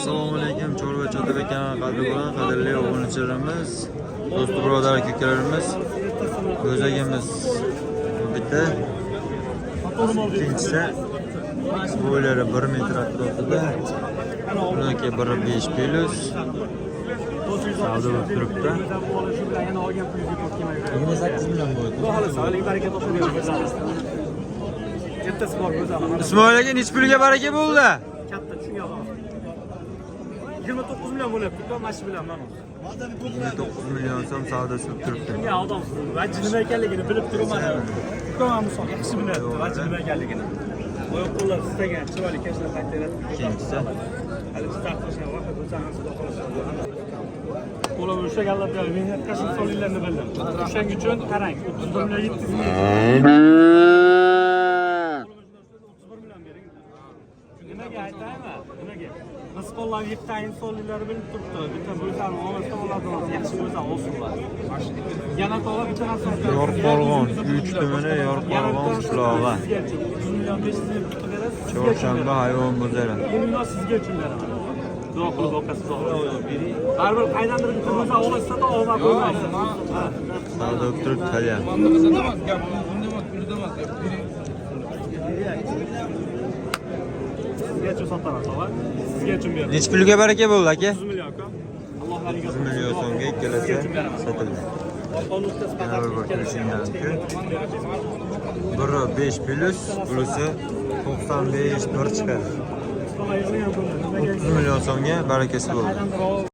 Assalomu alaykum, Chorva Chotabek kanali qadri bilan qadrli obunachilarimiz, do'st birodar akalarimiz, o'zagimiz bitta. Ikkinchisi bo'ylari 1 metr atrofida. Buniki 1.5 plus. Savdo bo'lib turibdi. 28 million bo'ldi. Ismoil aka, nech pulga baraka bo'ldi? Katta tushungan. 29 million bo'lyapti-ku, mashi bilan mana. 29 million so'm savdosi bo'lib turibdi. Bunga odamsiz. Vaji nima ekanligini bilib turibman. Ko'ramiz misol yaxshi bilyapti, vaji nima ekanligini. Oyoq qo'llar istagan, chiroyli kashlar taqdiradi. Ikkinchisi Hali startlashiga vaqt o'zangiz qo'llar o'shaganlarga mehnat qilishni solinglarni bildim. O'shaning uchun qarang, 31 million 700 ming. 31 million bering. Nimaga aytaymi? Nimaga? Biz qo'llar yettayin solinglarni bilib turibdi. Bitta bo'lsam, olmasdan oladilar. Yaxshi bo'lsa olsinlar. Yana to'g'ri bitta narsa. Yorqolg'on 3 tumani Yorqolg'on qishlog'i. 100 million 500 ming berasiz. Chorshanba hayvon bozori. 1 million sizga uchun beraman. Duo qilib boqasiz. Har bir qaydandir bitta bo'lsa olsa-da olma bo'lmaydi. Savdo bo'lib turibdi hali. Sizga uchun sotaman, to'g'ri? Sizga uchun beraman. Nech pulga baraka bo'ldi aka? 100 million aka. Allohlarga 100 million so'mga ikkalasi sotildi. Yana bir ko'rishingdan keyin 1.5 plus pulusi 95 bir chiqadi. 30 million so'mga barakasi bo'ldi.